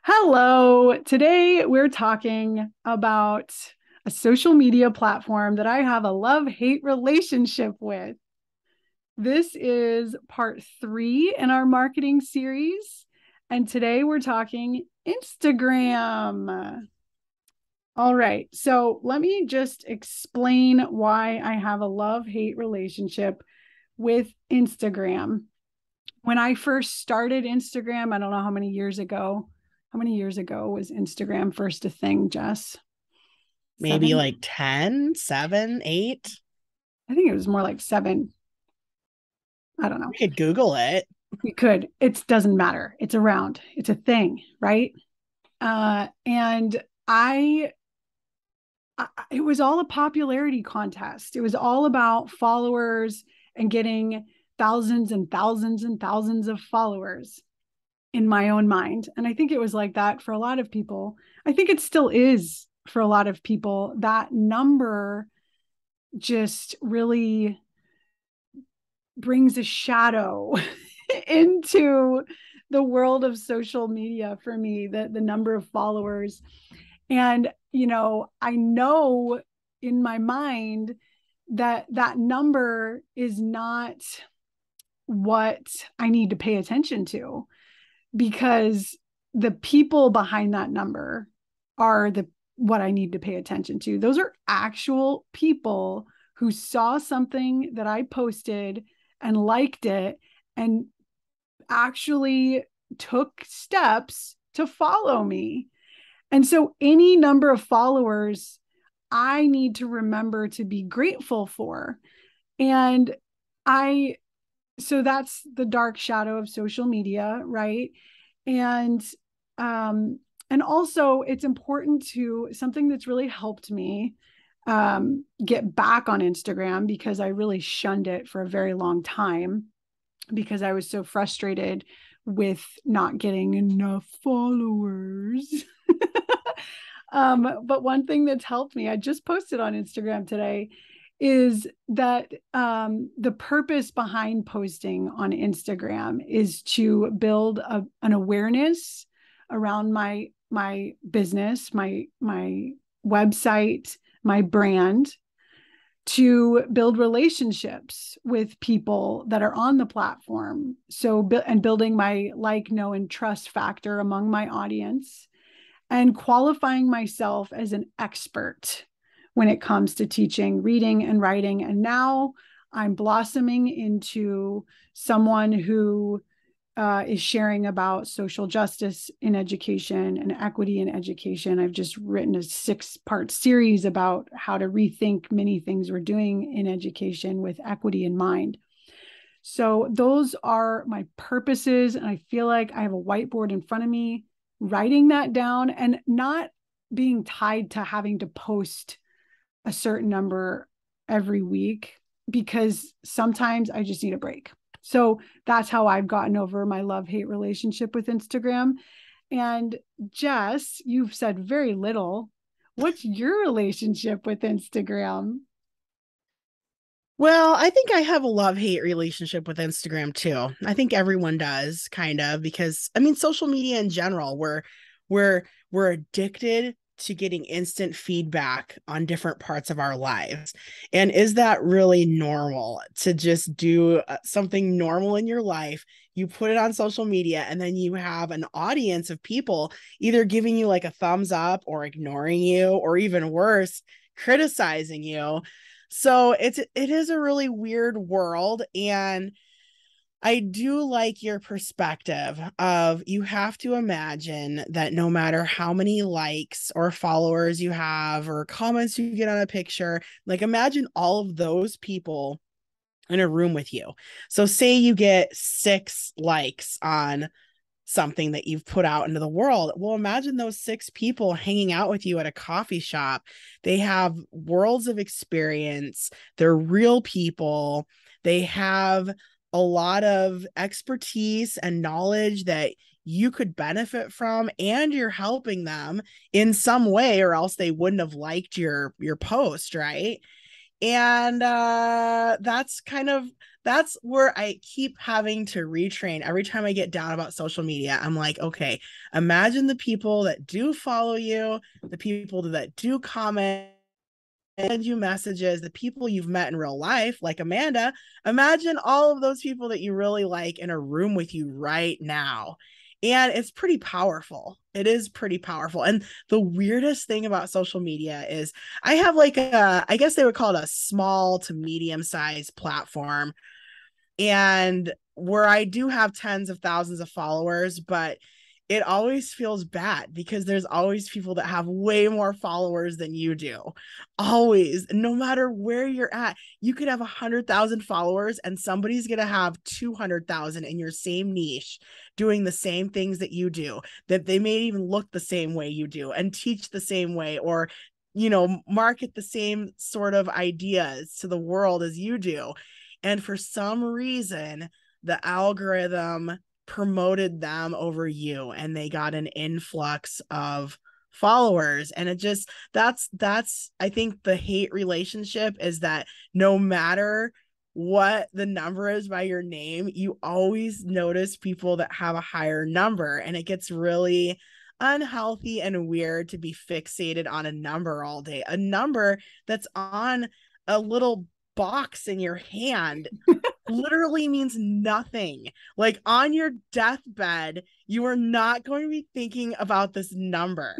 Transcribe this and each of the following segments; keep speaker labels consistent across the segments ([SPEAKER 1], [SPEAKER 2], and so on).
[SPEAKER 1] Hello. Today we're talking about a social media platform that I have a love-hate relationship with. This is part 3 in our marketing series, and today we're talking Instagram. All right, so let me just explain why I have a love-hate relationship with Instagram. When I first started Instagram, I don't know how many years ago. How many years ago was Instagram first a thing, Jess?
[SPEAKER 2] Maybe
[SPEAKER 1] 7?
[SPEAKER 2] like 10, 7, 8.
[SPEAKER 1] I think it was more like 7. I don't know.
[SPEAKER 2] We could Google it.
[SPEAKER 1] We could. It doesn't matter. It's around. It's a thing, right? And it was all a popularity contest. It was all about followers and getting thousands and thousands and thousands of followers in my own mind. And I think it was like that for a lot of people. I think it still is for a lot of people. That number just really brings a shadow into the world of social media for me, the number of followers. And, I know in my mind that that number is not what I need to pay attention to, because the people behind that number are the what I need to pay attention to. Those are actual people who saw something that I posted and liked it and actually took steps to follow me. And so any number of followers I need to remember to be grateful for. And I so that's the dark shadow of social media, right? And um and also it's important to something that's really helped me get back on Instagram, because I really shunned it for a very long time because I was so frustrated with not getting enough followers. But one thing that's helped me, I just posted on Instagram today, is that the purpose behind posting on Instagram is to build an awareness around my business, my website, my brand, to build relationships with people that are on the platform. So, and building my like, know, and trust factor among my audience, and qualifying myself as an expert when it comes to teaching reading and writing. And now I'm blossoming into someone who is sharing about social justice in education and equity in education. I've just written a 6-part series about how to rethink many things we're doing in education with equity in mind. So those are my purposes. And I feel like I have a whiteboard in front of me, writing that down and not being tied to having to post a certain number every week, because sometimes I just need a break. So that's how I've gotten over my love-hate relationship with Instagram. And Jess, you've said very little. What's your relationship with Instagram?
[SPEAKER 2] Well, I think I have a love-hate relationship with Instagram too. I think everyone does, kind of, because I mean, social media in general, we're addicted to getting instant feedback on different parts of our lives. And is that really normal to just do something normal in your life? You put it on social media and then you have an audience of people either giving you like a thumbs up or ignoring you, or even worse, criticizing you. So it is a really weird world. And I do like your perspective of, you have to imagine that no matter how many likes or followers you have or comments you get on a picture, like imagine all of those people in a room with you. So say you get 6 likes on something that you've put out into the world. Well, imagine those 6 people hanging out with you at a coffee shop. They have worlds of experience, they're real people, they have a lot of expertise and knowledge that you could benefit from, and you're helping them in some way, or else they wouldn't have liked your post, right? And that's where I keep having to retrain every time I get down about social media. I'm like, okay, imagine the people that do follow you, the people that do comment, send you messages, the people you've met in real life, like Amanda. Imagine all of those people that you really like in a room with you right now. And it's pretty powerful. It is pretty powerful. And the weirdest thing about social media is I have like I guess they would call it a small to medium sized platform. And where I do have tens of thousands of followers, but it always feels bad because there's always people that have way more followers than you do. Always, no matter where you're at, you could have 100,000 followers and somebody's going to have 200,000 in your same niche doing the same things that you do, that they may even look the same way you do and teach the same way, or market the same sort of ideas to the world as you do. And for some reason, the algorithm promoted them over you and they got an influx of followers. And it just, that's I think the hate relationship is that no matter what the number is by your name, you always notice people that have a higher number, and it gets really unhealthy and weird to be fixated on a number all day, a number that's on a little box in your hand literally means nothing. Like on your deathbed, you are not going to be thinking about this number.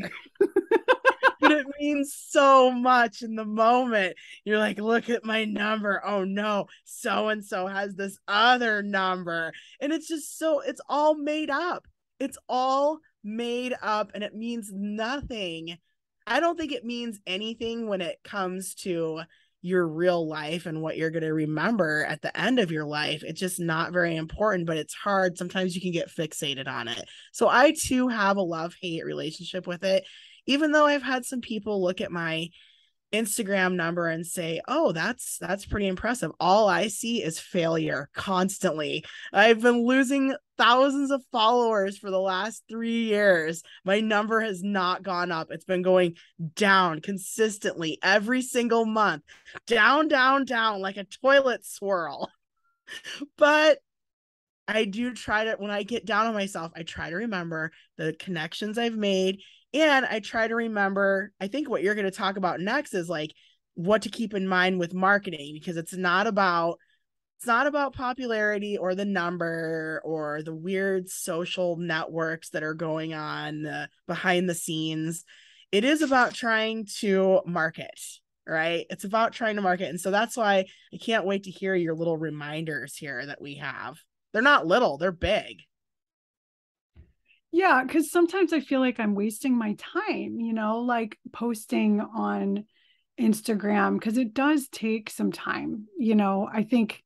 [SPEAKER 2] But it means so much in the moment. You're like, look at my number. Oh no, so and so has this other number. And it's just it's all made up. It's all made up and it means nothing. I don't think it means anything when it comes to your real life and what you're going to remember at the end of your life. It's just not very important, but it's hard. Sometimes you can get fixated on it. So I too have a love-hate relationship with it, even though I've had some people look at my Instagram number and say, oh, that's pretty impressive. All I see is failure constantly. I've been losing thousands of followers for the last 3 years. My number has not gone up. It's been going down consistently every single month, down, down, down, like a toilet swirl. But I do try to, when I get down on myself, I try to remember the connections I've made. And I try to remember, I think what you're going to talk about next is like what to keep in mind with marketing, because it's not about popularity or the number or the weird social networks that are going on behind the scenes. It is about trying to market, right? It's about trying to market. And so that's why I can't wait to hear your little reminders here that we have. They're not little, they're big.
[SPEAKER 1] Yeah, because sometimes I feel like I'm wasting my time, like posting on Instagram, because it does take some time. I think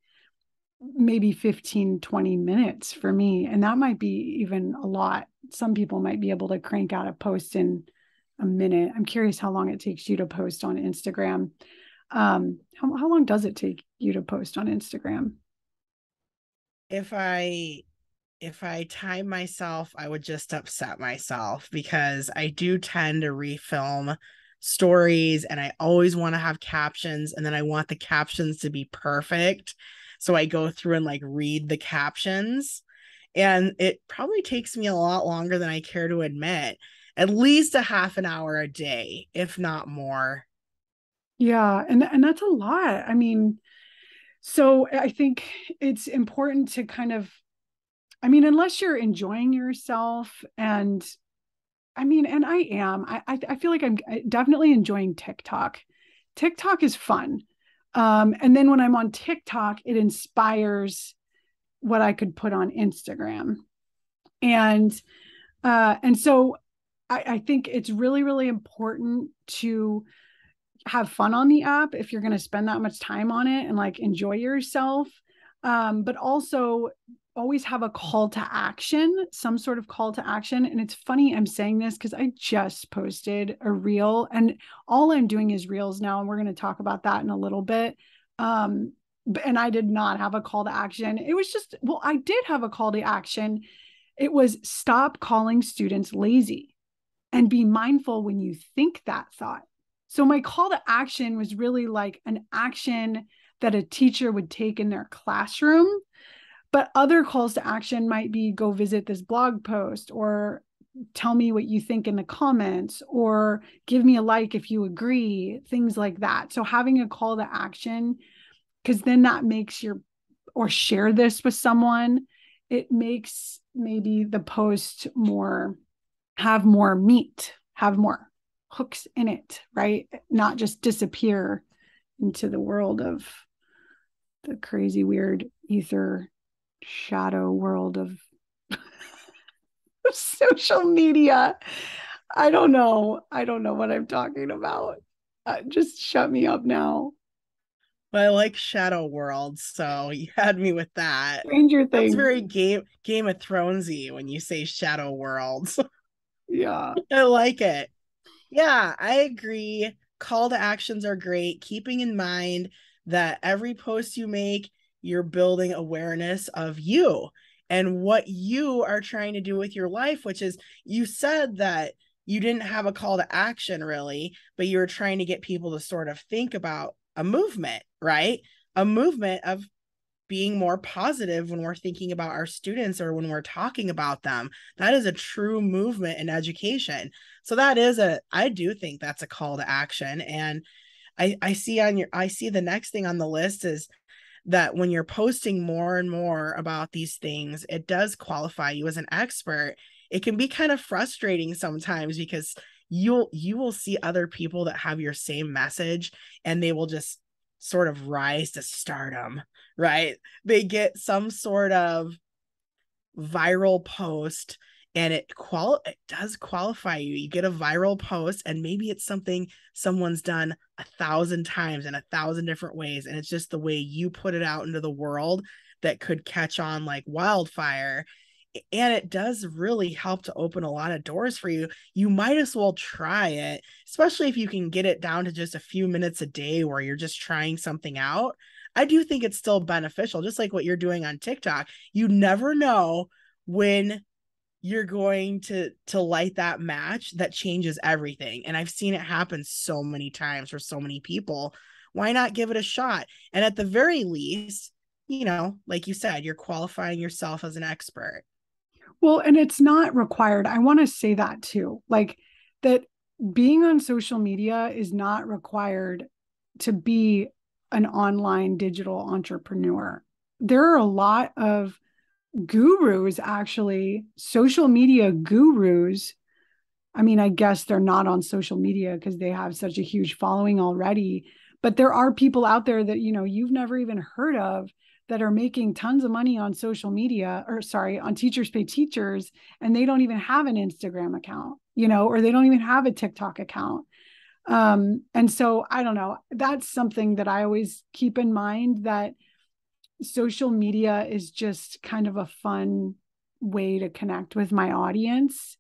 [SPEAKER 1] maybe 15, 20 minutes for me. And that might be even a lot. Some people might be able to crank out a post in a minute. I'm curious how long it takes you to post on Instagram. How long does it take you to post on Instagram?
[SPEAKER 2] If I time myself, I would just upset myself because I do tend to refilm stories and I always want to have captions, and then I want the captions to be perfect. So I go through and like read the captions, and it probably takes me a lot longer than I care to admit. At least a half an hour a day, if not more.
[SPEAKER 1] Yeah, and that's a lot. I mean, so I think it's important to kind of, I mean, unless you're enjoying yourself, and I mean, and I am, I feel like I'm definitely enjoying TikTok. TikTok is fun. And then when I'm on TikTok, it inspires what I could put on Instagram. And so I think it's really, really important to have fun on the app if you're going to spend that much time on it and like enjoy yourself. But also always have a call to action, some sort of call to action. And it's funny I'm saying this because I just posted a reel, and all I'm doing is reels now. And we're going to talk about that in a little bit. And I did not have a call to action. It was just, well, I did have a call to action. It was stop calling students lazy and be mindful when you think that thought. So my call to action was really like an action that a teacher would take in their classroom. But other calls to action might be go visit this blog post, or tell me what you think in the comments, or give me a like if you agree, things like that. So having a call to action, because then that makes or share this with someone, it makes maybe the post have more meat, have more hooks in it, right? Not just disappear into the world of the crazy, weird ether shadow world of social media. I don't know. I don't know what I'm talking about. Just shut me up now.
[SPEAKER 2] But I like Shadow World, so you had me with that.
[SPEAKER 1] Stranger
[SPEAKER 2] Sounds
[SPEAKER 1] Things.
[SPEAKER 2] very Game of Thronesy when you say Shadow Worlds.
[SPEAKER 1] Yeah.
[SPEAKER 2] I like it. Yeah, I agree. Call to actions are great. Keeping in mind that every post you make, you're building awareness of you and what you are trying to do with your life, which is, you said that you didn't have a call to action really, but you were trying to get people to sort of think about a movement, right? A movement of being more positive when we're thinking about our students or when we're talking about them. That is a true movement in education. So I do think that's a call to action. And I see the next thing on the list is that when you're posting more and more about these things, it does qualify you as an expert. It can be kind of frustrating sometimes because you will see other people that have your same message and they will just sort of rise to stardom, right? They get some sort of viral post and it does qualify you. You get a viral post and maybe it's something someone's done 1,000 times in 1,000 different ways, and it's just the way you put it out into the world that could catch on like wildfire. And it does really help to open a lot of doors for you. You might as well try it, especially if you can get it down to just a few minutes a day where you're just trying something out. I do think it's still beneficial, just like what you're doing on TikTok. You never know when you're going to light that match that changes everything. And I've seen it happen so many times for so many people. Why not give it a shot? And at the very least, like you said, you're qualifying yourself as an expert.
[SPEAKER 1] Well, and it's not required. I want to say that too. Like that being on social media is not required to be an online digital entrepreneur. There are a lot of gurus, actually, social media gurus. I mean, I guess they're not on social media because they have such a huge following already. But there are people out there that, you've never even heard of that are making tons of money on social media, or sorry, on Teachers Pay Teachers, and they don't even have an Instagram account, or they don't even have a TikTok account. And so I don't know. That's something that I always keep in mind, that social media is just kind of a fun way to connect with my audience.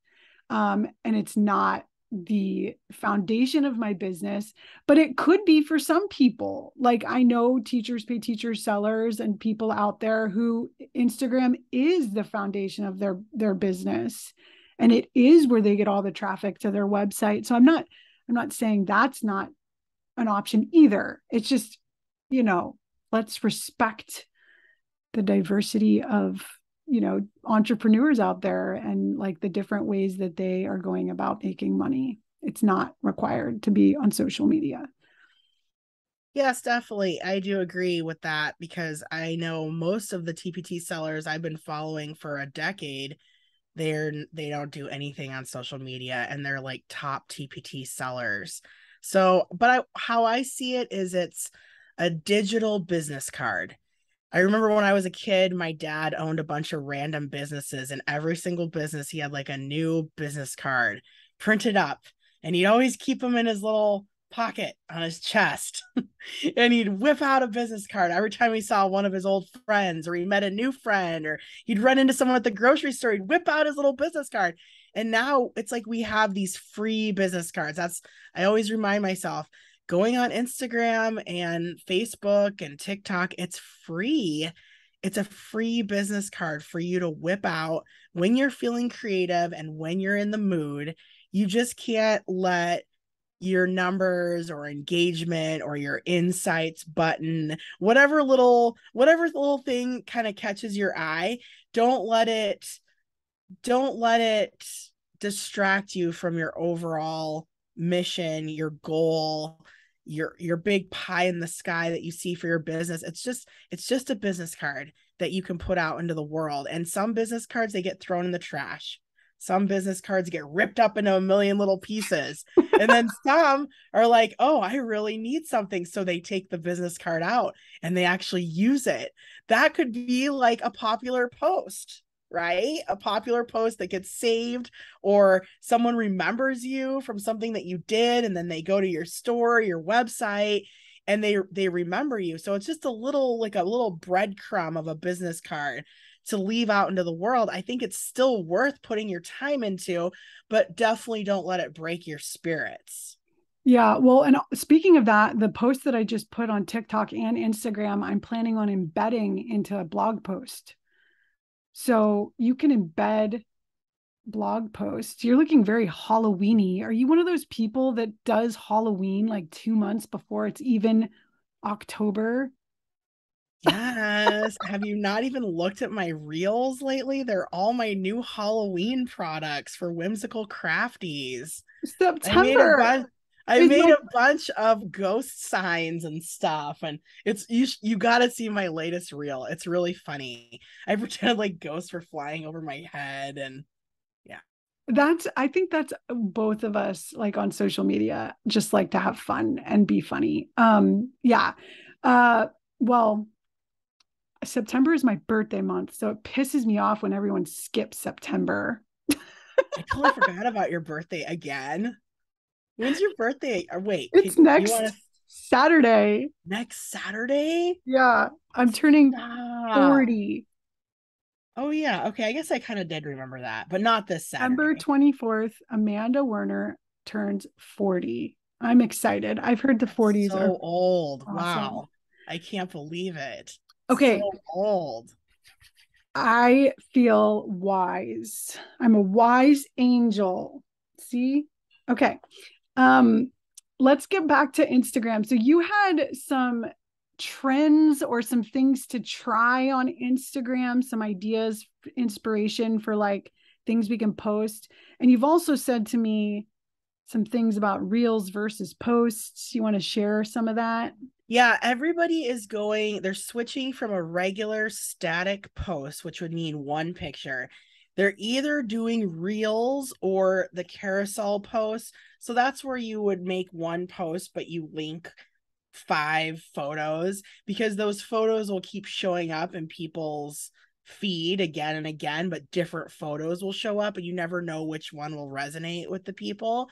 [SPEAKER 1] And it's not the foundation of my business, but it could be for some people. Like I know Teachers Pay Teachers sellers and people out there who Instagram is the foundation of their business, and it is where they get all the traffic to their website. So I'm not saying that's not an option either. It's just, let's respect the diversity of entrepreneurs out there and like the different ways that they are going about making money. It's not required to be on social media.
[SPEAKER 2] Yes, definitely. I do agree with that because I know most of the TPT sellers I've been following for a decade, they don't do anything on social media and they're like top TPT sellers. So, but how I see it is it's a digital business card. I remember when I was a kid, my dad owned a bunch of random businesses, and every single business he had like a new business card printed up, and he'd always keep them in his little pocket on his chest. And he'd whip out a business card every time he saw one of his old friends, or he met a new friend, or he'd run into someone at the grocery store, he'd whip out his little business card. And now it's like we have these free business cards. I always remind myself, going on Instagram and Facebook and TikTok, it's free. It's a free business card for you to whip out when you're feeling creative and when you're in the mood. You just can't let your numbers or engagement or your insights button, whatever little thing kind of catches your eye. Don't let it distract you from your overall mission, your goal, your big pie in the sky that you see for your business. It's just a business card that you can put out into the world. And some business cards, they get thrown in the trash. Some business cards get ripped up into a million little pieces. And then some are like, oh, I really need something. So they take the business card out and they actually use it. That could be like a popular post, right? A popular post that gets saved, or someone remembers you from something that you did, and then they go to your store, your website, and they remember you. So it's just a little breadcrumb of a business card to leave out into the world. I think it's still worth putting your time into, but definitely don't let it break your spirits.
[SPEAKER 1] Yeah. Well, and speaking of that, the post that I just put on TikTok and Instagram, I'm planning on embedding into a blog post. So you can embed blog posts. You're looking very Halloweeny. Are you one of those people that does Halloween like 2 months before it's even October?
[SPEAKER 2] Yes. Have you not even looked at my reels lately? They're all my new Halloween products for Whimsical Crafties. I made a
[SPEAKER 1] September
[SPEAKER 2] bunch. I
[SPEAKER 1] is
[SPEAKER 2] made
[SPEAKER 1] my
[SPEAKER 2] a bunch of ghost signs and stuff, and it's you got to see my latest reel. It's really funny. I pretend like ghosts were flying over my head, and yeah.
[SPEAKER 1] I think that's both of us like on social media just like to have fun and be funny. Yeah. Uh well, September is my birthday month, so it pisses me off when everyone skips September.
[SPEAKER 2] I totally forgot about your birthday again. When's your birthday? Or wait,
[SPEAKER 1] It's
[SPEAKER 2] you want
[SPEAKER 1] next
[SPEAKER 2] to
[SPEAKER 1] Saturday.
[SPEAKER 2] next Saturday?
[SPEAKER 1] Yeah, I'm turning
[SPEAKER 2] Stop.
[SPEAKER 1] 40.
[SPEAKER 2] Oh yeah. Okay, I guess I kind of did remember that, but not this
[SPEAKER 1] December
[SPEAKER 2] Saturday.
[SPEAKER 1] 24th, Amanda Werner turns 40. I'm excited. I've heard the
[SPEAKER 2] That's
[SPEAKER 1] 40s are
[SPEAKER 2] so old.
[SPEAKER 1] awesome.
[SPEAKER 2] Wow. I can't believe it.
[SPEAKER 1] Okay,
[SPEAKER 2] So old.
[SPEAKER 1] I feel wise. I'm a wise angel. See? Okay. Um, let's get back to Instagram. So you had some trends or some things to try on Instagram, some ideas, inspiration for like things we can post. And you've also said to me some things about reels versus posts. You want to share some of that?
[SPEAKER 2] Yeah, everybody is they're switching from a regular static post, which would mean one picture. They're either doing reels or the carousel posts. So that's where you would make one post, but you link 5 photos, because those photos will keep showing up in people's feed again and again, but different photos will show up and you never know which one will resonate with the people.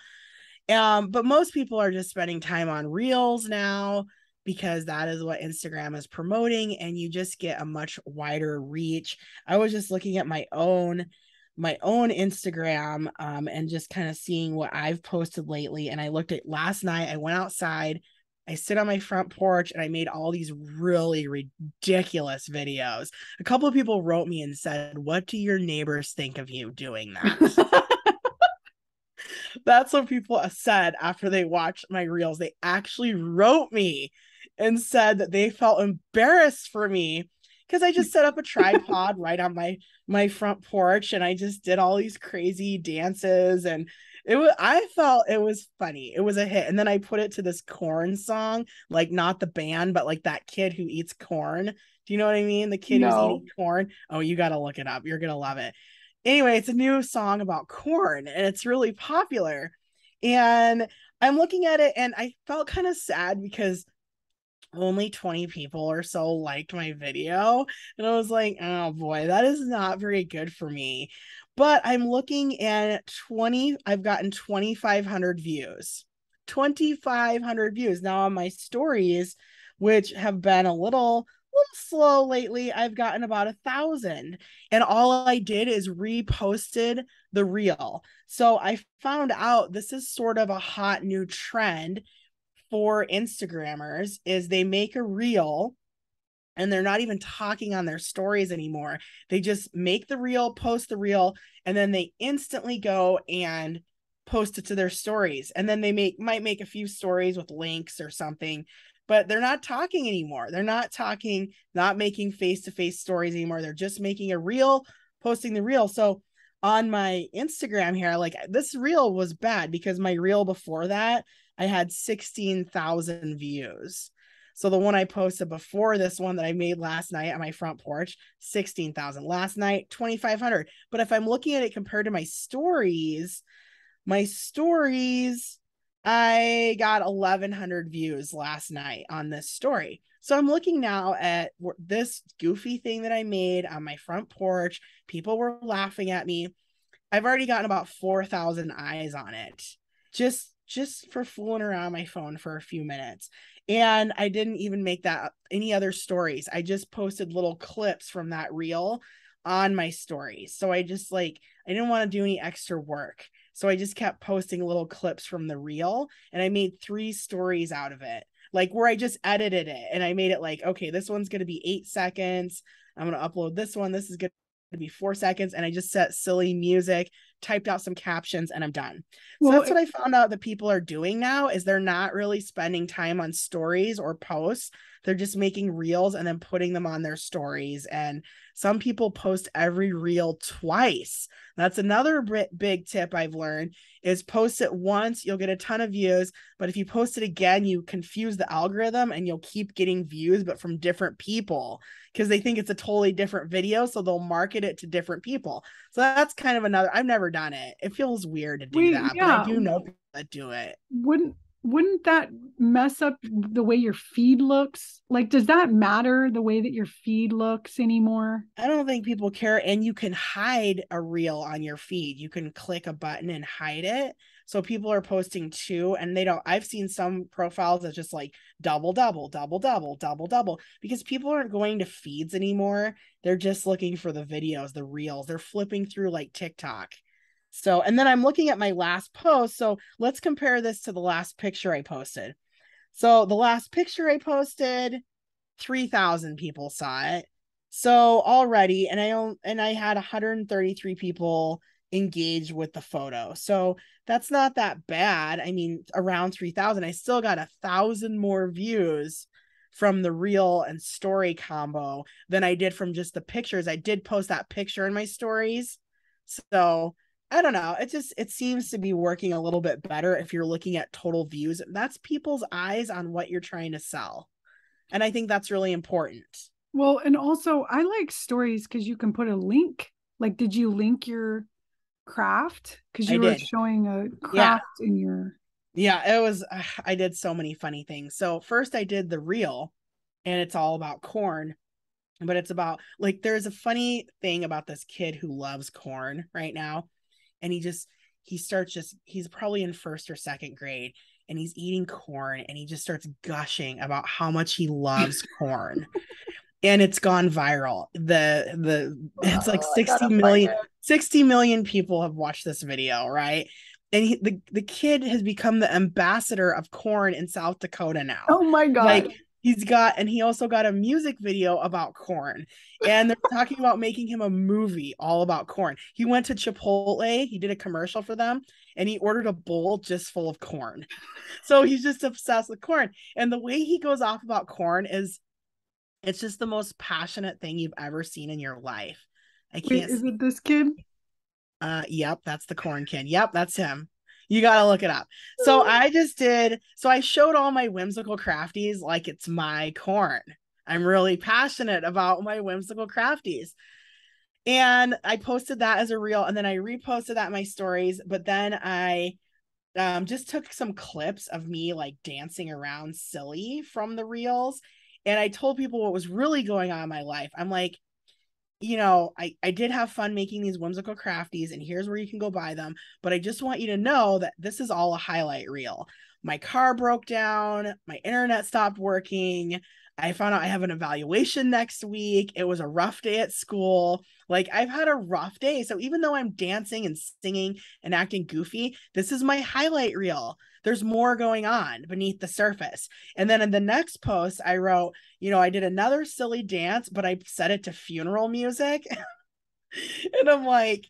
[SPEAKER 2] But most people are just spending time on reels now because that is what Instagram is promoting, and you just get a much wider reach. I was just looking at my own Instagram, and just kind of seeing what I've posted lately. And I looked at last night, I went outside, I sit on my front porch, and I made all these really ridiculous videos. A couple of people wrote me and said, "What do your neighbors think of you doing that?" That's what people said after they watched my reels. They actually wrote me and said that they felt embarrassed for me because I just set up a tripod right on my front porch, and I just did all these crazy dances, and I felt it was funny. It was a hit. And then I put it to this corn song, like not the band, but like that kid who eats corn. Do you know what I mean? The kid who's
[SPEAKER 1] No.
[SPEAKER 2] eating corn. Oh, you got to look it up. You're going to love it. Anyway, it's a new song about corn and it's really popular. And I'm looking at it and I felt kind of sad because only 20 people or so liked my video. And I was like, oh boy, that is not very good for me. But I'm looking at I've gotten 2,500 views. 2,500 views. Now on my stories, which have been a little slow lately, I've gotten about 1,000. And all I did is reposted the reel. So I found out this is sort of a hot new trend for Instagrammers is they make a reel and they're not even talking on their stories anymore. They just make the reel, post the reel, and then they instantly go and post it to their stories. And then they might make a few stories with links or something, but they're not talking anymore. They're not talking, not making face-to-face stories anymore. They're just making a reel, posting the reel. So on my Instagram here, like this reel was bad because my reel before that, I had 16,000 views. So the one I posted before this one that I made last night on my front porch, 16,000. Last night, 2,500. But if I'm looking at it compared to my stories, I got 1,100 views last night on this story. So I'm looking now at this goofy thing that I made on my front porch. People were laughing at me. I've already gotten about 4,000 eyes on it. Just for fooling around my phone for a few minutes. And I didn't even make that any other stories. I just posted little clips from that reel on my stories. So I didn't want to do any extra work. So I just kept posting little clips from the reel, and I made 3 stories out of it, like where I just edited it and I made it like, okay, this one's going to be 8 seconds. I'm going to upload this one. This is going to be 4 seconds. And I just set silly music, typed out some captions, and I'm done. So that's what I found out that people are doing now is they're not really spending time on stories or posts. They're just making reels and then putting them on their stories. And some people post every reel twice. That's another big tip I've learned is post it once, you'll get a ton of views. But if you post it again, you confuse the algorithm and you'll keep getting views, but from different people because they think it's a totally different video. So they'll market it to different people. So that's kind of another, I've never done it. It feels weird to do that, but I do know people that do it.
[SPEAKER 1] Wouldn't that mess up the way your feed looks? Like, does that matter the way that your feed looks anymore?
[SPEAKER 2] I don't think people care. And you can hide a reel on your feed. You can click a button and hide it. So people are posting 2 and they don't. I've seen some profiles that's just like double, because people aren't going to feeds anymore. They're just looking for the videos, the reels. They're flipping through like TikTok. So, and then I'm looking at my last post. So let's compare this to the last picture I posted. So the last picture I posted, 3,000 people saw it. So already, and I had 133 people engage with the photo. So that's not that bad. I mean, around 3,000, I still got 1,000 more views from the reel and story combo than I did from just the pictures. I did post that picture in my stories. So I don't know. It seems to be working a little bit better if you're looking at total views. That's people's eyes on what you're trying to sell. And I think that's really important.
[SPEAKER 1] Well, and also I like stories because you can put a link. Like, did you link your craft? Because you were showing a craft in your.
[SPEAKER 2] Yeah, it was, I did so many funny things. So first I did the reel and it's all about corn, but it's about like, there's a funny thing about this kid who loves corn right now. And he's probably in 1st or 2nd grade and he's eating corn and he just starts gushing about how much he loves corn. And it's gone viral. It's like 60 million people have watched this video, right? And the kid has become the ambassador of corn in South Dakota now.
[SPEAKER 1] Oh my God.
[SPEAKER 2] Like he also got a music video about corn, and they're talking about making him a movie all about corn. He went to Chipotle, he did a commercial for them, and he ordered a bowl just full of corn. So he's just obsessed with corn. And the way he goes off about corn is it's just the most passionate thing you've ever seen in your life. I can't.
[SPEAKER 1] Wait, is it this kid?
[SPEAKER 2] Yep, that's the corn kid. Yep, that's him. You got to look it up. So I showed all my whimsical crafties like it's my corn. I'm really passionate about my whimsical crafties. And I posted that as a reel, and then I reposted that in my stories. But then I just took some clips of me like dancing around silly from the reels. And I told people what was really going on in my life. I'm like, I did have fun making these whimsical crafties, and here's where you can go buy them. But I just want you to know that this is all a highlight reel. My car broke down. My internet stopped working. I found out I have an evaluation next week. It was a rough day at school. Like, I've had a rough day. So even though I'm dancing and singing and acting goofy, this is my highlight reel. There's more going on beneath the surface. And then in the next post, I wrote, I did another silly dance, but I set it to funeral music. And I'm like,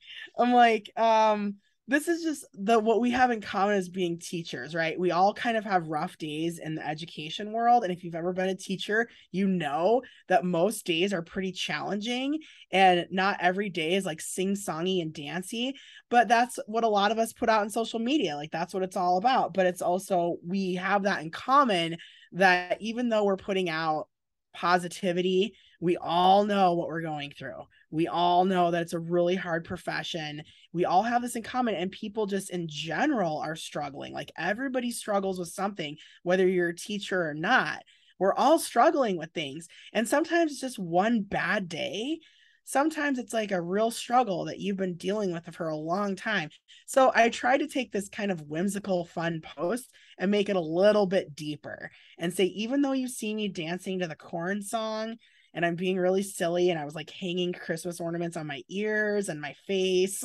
[SPEAKER 2] this is just what we have in common as being teachers, right? We all kind of have rough days in the education world. And if you've ever been a teacher, you know that most days are pretty challenging and not every day is like sing-songy and dancey. But that's what a lot of us put out in social media. Like that's what it's all about. But it's also, we have that in common, that even though we're putting out positivity, we all know what we're going through. We all know that it's a really hard profession. We all have this in common, and people just in general are struggling. Like everybody struggles with something, whether you're a teacher or not. We're all struggling with things. And sometimes it's just one bad day. Sometimes it's like a real struggle that you've been dealing with for a long time. So I try to take this kind of whimsical, fun post and make it a little bit deeper and say, even though you see me dancing to the corn song, and I'm being really silly, and I was like hanging Christmas ornaments on my ears and my face,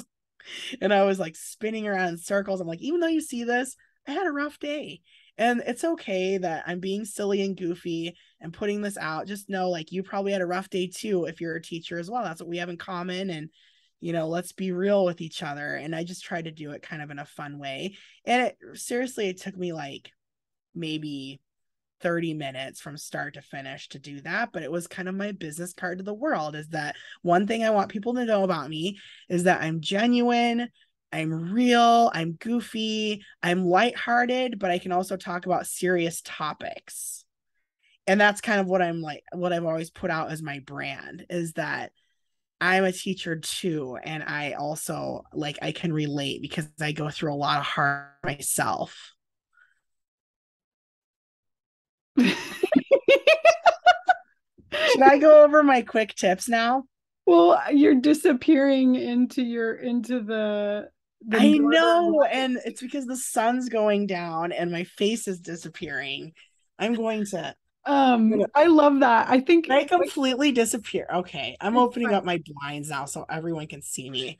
[SPEAKER 2] and I was like spinning around in circles. I'm like, even though you see this, I had a rough day. And it's okay that I'm being silly and goofy and putting this out. Just know, like, you probably had a rough day too if you're a teacher as well. That's what we have in common. And, you know, let's be real with each other. And I just try to do it kind of in a fun way. And it seriously, it took me like maybe 30 minutes from start to finish to do that. But it was kind of my business card to the world, is that one thing I want people to know about me is that I'm genuine, I'm real, I'm goofy, I'm lighthearted, but I can also talk about serious topics. And that's kind of what I'm like, what I've always put out as my brand, is that I'm a teacher too. And I also, like, I can relate because I go through a lot of hard myself. Should I go over my quick tips now?
[SPEAKER 1] Well, you're disappearing into the
[SPEAKER 2] I
[SPEAKER 1] northern
[SPEAKER 2] know, and
[SPEAKER 1] lights.
[SPEAKER 2] it's because the sun's going down and my face is disappearing. I'm going to
[SPEAKER 1] I love that. I think
[SPEAKER 2] I completely disappear. Okay, I'm
[SPEAKER 1] it's
[SPEAKER 2] opening
[SPEAKER 1] fine.
[SPEAKER 2] up my blinds now so everyone can see me.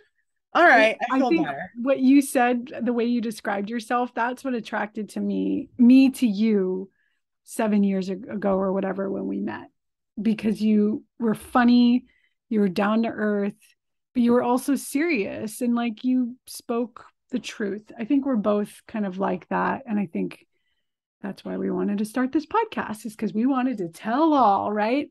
[SPEAKER 2] All right, I
[SPEAKER 1] I
[SPEAKER 2] feel
[SPEAKER 1] think
[SPEAKER 2] better.
[SPEAKER 1] what you said, the way you described yourself, that's what attracted to me to you 7 years ago or whatever when we met, because you were funny, you were down to earth, but you were also serious and like you spoke the truth. I think we're both kind of like that. And I think that's why we wanted to start this podcast, is because we wanted to tell all, right?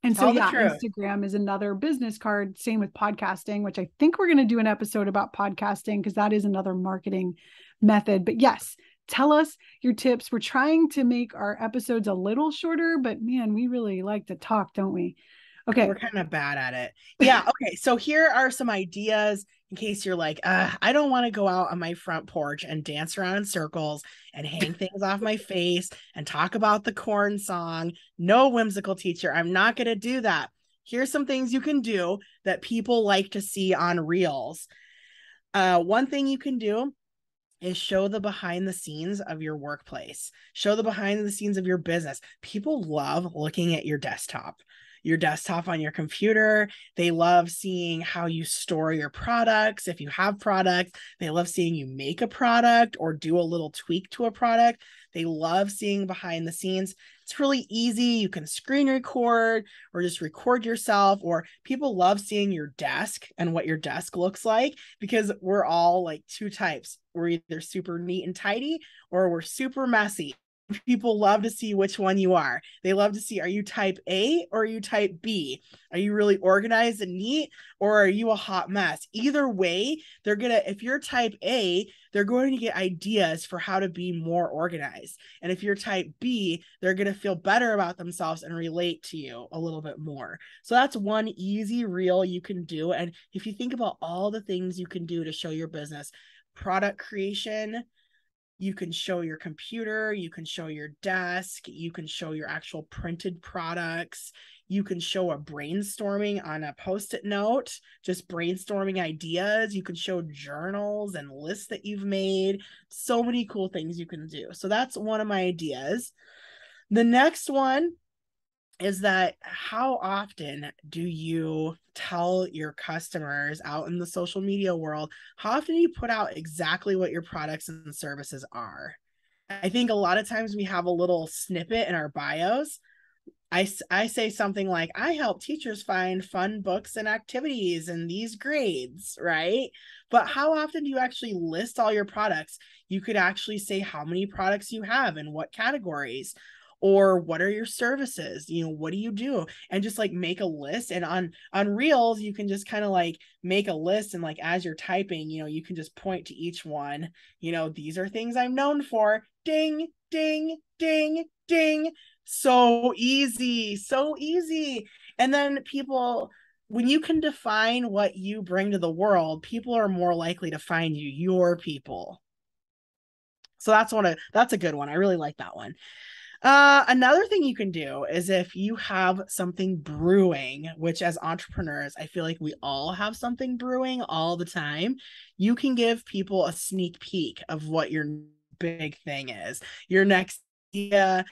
[SPEAKER 1] And so,
[SPEAKER 2] Tell the
[SPEAKER 1] yeah,
[SPEAKER 2] truth.
[SPEAKER 1] Instagram is another business card. Same with podcasting, which I think we're going to do an episode about podcasting because that is another marketing method. But yes, tell us your tips. We're trying to make our episodes a little shorter, but man, we really like to talk, don't we?
[SPEAKER 2] We're
[SPEAKER 1] Okay.
[SPEAKER 2] kind of bad at it. Yeah. Okay. So here are some ideas in case you're like, I don't want to go out on my front porch and dance around in circles and hang things off my face and talk about the corn song. No, whimsical teacher, I'm not going to do that. Here's some things you can do that people like to see on Reels. One thing you can do is show the behind the scenes of your workplace. Show the behind the scenes of your business. People love looking at your desktop on your computer. They love seeing how you store your products. If you have products, they love seeing you make a product or do a little tweak to a product. They love seeing behind the scenes. It's really easy. You can screen record or just record yourself, or people love seeing your desk and what your desk looks like, because we're all like two types. We're either super neat and tidy or we're super messy. People love to see which one you are. They love to see, are you type A or are you type B? Are you really organized and neat, or are you a hot mess? Either way, they're gonna, if you're type A, they're going to get ideas for how to be more organized. And if you're type B, they're going to feel better about themselves and relate to you a little bit more. So that's one easy reel you can do. And if you think about all the things you can do to show your business, product creation, you can show your computer, you can show your desk, you can show your actual printed products, you can show a brainstorming on a post-it note, just brainstorming ideas. You can show journals and lists that you've made. So many cool things you can do. So that's one of my ideas. The next one is that, how often do you tell your customers out in the social media world, how often do you put out exactly what your products and services are? I think a lot of times we have a little snippet in our bios, I say something like, I help teachers find fun books and activities in these grades, right? But how often do you actually list all your products? You could actually say how many products you have and what categories, or what are your services? What do you do? And just like make a list. And on Reels, you can just kind of like make a list, and like as you're typing, you can just point to each one. These are things I'm known for. Ding, ding, ding, ding. So easy, so easy. And then people, when you can define what you bring to the world, people are more likely to find you, your people. So that's a good one. I really like that one. Another thing you can do is, if you have something brewing, which as entrepreneurs, I feel like we all have something brewing all the time, you can give people a sneak peek of what your big thing is, your next idea,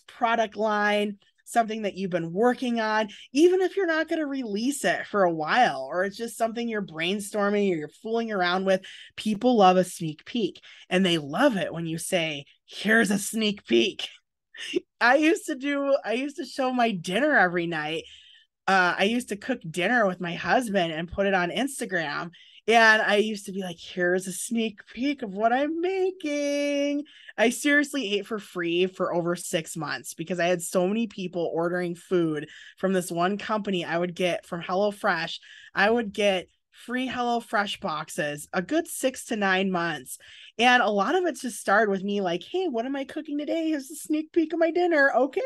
[SPEAKER 2] product line, something that you've been working on, even if you're not going to release it for a while, or it's just something you're brainstorming or you're fooling around with. People love a sneak peek, and they love it when you say, here's a sneak peek. I used to show my dinner every night. I used to cook dinner with my husband and put it on Instagram. And I used to be like, here's a sneak peek of what I'm making. I seriously ate for free for over 6 months because I had so many people ordering food from this one company. I would get from HelloFresh. I would get free HelloFresh boxes a good 6 to 9 months. And a lot of it just started with me like, hey, what am I cooking today? Here's a sneak peek of my dinner. Okay.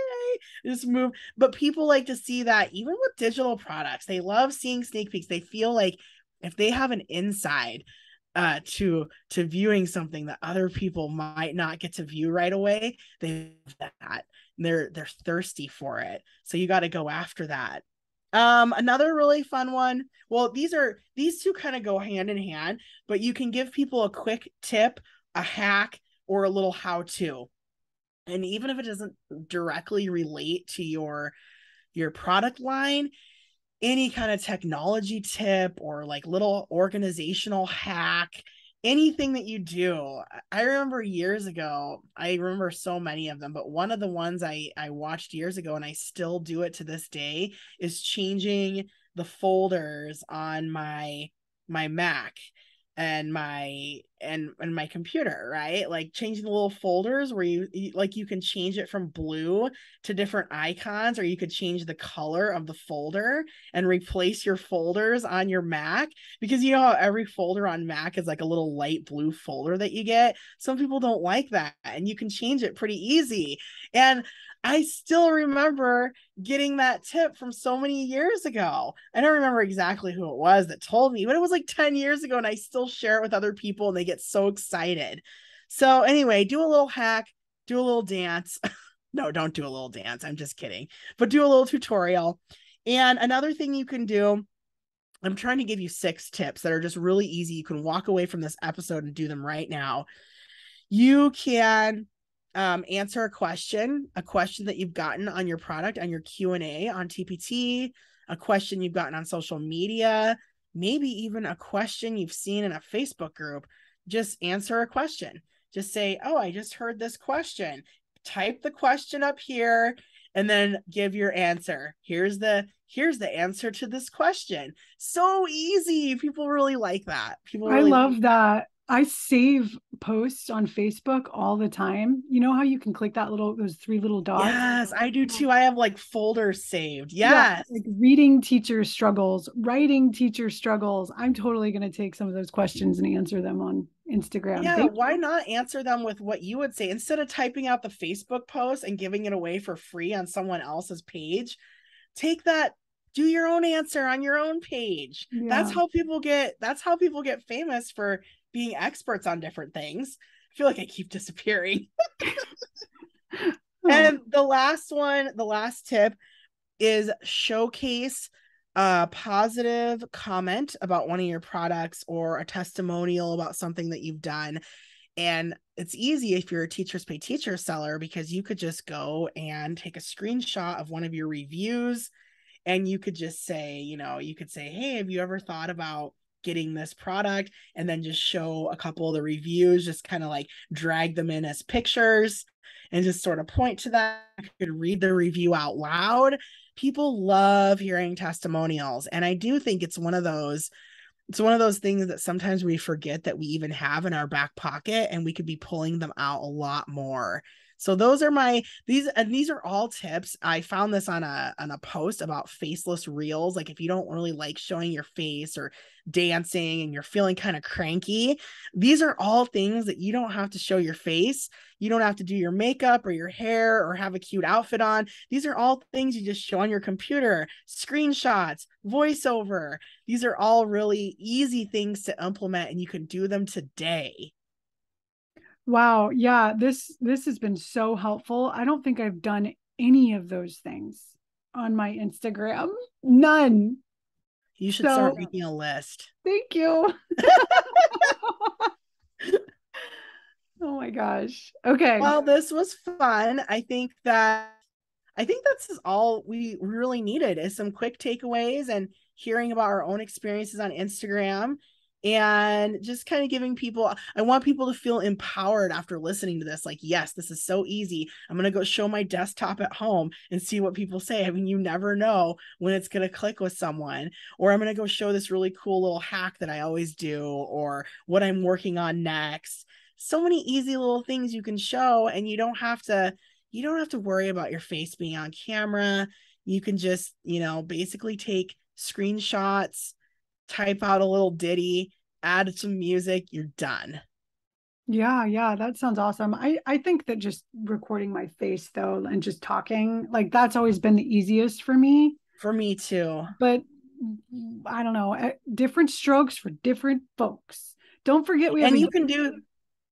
[SPEAKER 2] Just move. But people like to see that even with digital products. They love seeing sneak peeks. They feel like if they have an inside to viewing something that other people might not get to view right away, they have that. They're thirsty for it. So you got to go after that. Another really fun one. Well, these two kind of go hand in hand, but you can give people a quick tip, a hack, or a little how-to. And even if it doesn't directly relate to your product line, any kind of technology tip or like little organizational hack, anything that you do. I remember years ago, I remember so many of them, but one of the ones I watched years ago, and I still do it to this day, is changing the folders on my Mac and my computer, right? Like changing the little folders where you can change it from blue to different icons, or you could change the color of the folder and replace your folders on your Mac, because you know how every folder on Mac is like a little light blue folder that you get. Some people don't like that, and you can change it pretty easy. And I still remember getting that tip from so many years ago. I don't remember exactly who it was that told me, but it was like 10 years ago, and I still share it with other people and they get so excited. So anyway, do a little hack, do a little dance. No, don't do a little dance. I'm just kidding. But do a little tutorial. And another thing you can do, I'm trying to give you 6 tips that are just really easy. You can walk away from this episode and do them right now. You can answer a question that you've gotten on your product, on your Q&A on TPT, a question you've gotten on social media, maybe even a question you've seen in a Facebook group. Just answer a question. Just say, oh, I just heard this question. Type the question up here and then give your answer. Here's the answer to this question. So easy. People really like that.
[SPEAKER 1] I love that. I save posts on Facebook all the time. You know how you can click those 3 little dots?
[SPEAKER 2] Yes, I do too. I have like folders saved. Yes.
[SPEAKER 1] Yeah, like reading teacher struggles, writing teacher struggles. I'm totally going to take some of those questions and answer them on Instagram.
[SPEAKER 2] Yeah, why not answer them with what you would say instead of typing out the Facebook post and giving it away for free on someone else's page? Take that, do your own answer on your own page. Yeah. That's how people get famous for being experts on different things. I feel like I keep disappearing. And the last tip is showcase a positive comment about one of your products or a testimonial about something that you've done. And it's easy if you're a Teachers Pay Teachers seller, because you could just go and take a screenshot of one of your reviews, and you could just say, you could say, hey, have you ever thought about getting this product, and then just show a couple of the reviews, just kind of like drag them in as pictures and just sort of point to them. I could read the review out loud. People love hearing testimonials. And I do think it's one of those things that sometimes we forget that we even have in our back pocket, and we could be pulling them out a lot more. So those are these are all tips. I found this on a post about faceless reels. Like if you don't really like showing your face or dancing and you're feeling kind of cranky, these are all things that you don't have to show your face. You don't have to do your makeup or your hair or have a cute outfit on. These are all things you just show on your computer, screenshots, voiceover. These are all really easy things to implement, and you can do them today.
[SPEAKER 1] Wow. Yeah, this has been so helpful. I don't think I've done any of those things on my Instagram. None.
[SPEAKER 2] You should start making a list.
[SPEAKER 1] Thank you. Oh my gosh. Okay.
[SPEAKER 2] Well, this was fun. I think that's all we really needed is some quick takeaways and hearing about our own experiences on Instagram, and just kind of giving people, I want people to feel empowered after listening to this. Like, yes, this is so easy. I'm going to go show my desktop at home and see what people say. I mean, you never know when it's going to click with someone. Or I'm going to go show this really cool little hack that I always do, or what I'm working on next. So many easy little things you can show, and you don't have to worry about your face being on camera. You can just, basically take screenshots, type out a little ditty, add some music, you're done.
[SPEAKER 1] Yeah, that sounds awesome. I think that just recording my face though and just talking, like that's always been the easiest for me.
[SPEAKER 2] For me too.
[SPEAKER 1] But I don't know, different strokes for different folks. Don't forget we have
[SPEAKER 2] and you can do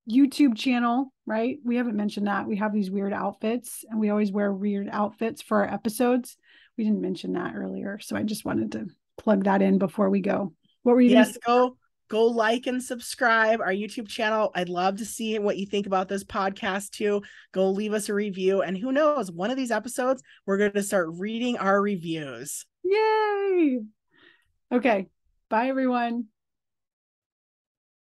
[SPEAKER 1] YouTube channel, right? We haven't mentioned that. We have these weird outfits, and we always wear weird outfits for our episodes. We didn't mention that earlier, so I just wanted to plug that in before we go. What were you?
[SPEAKER 2] Yes, go like and subscribe our YouTube channel. I'd love to see what you think about this podcast too. Go leave us a review, and who knows, one of these episodes we're going to start reading our reviews.
[SPEAKER 1] Yay! Okay, bye everyone.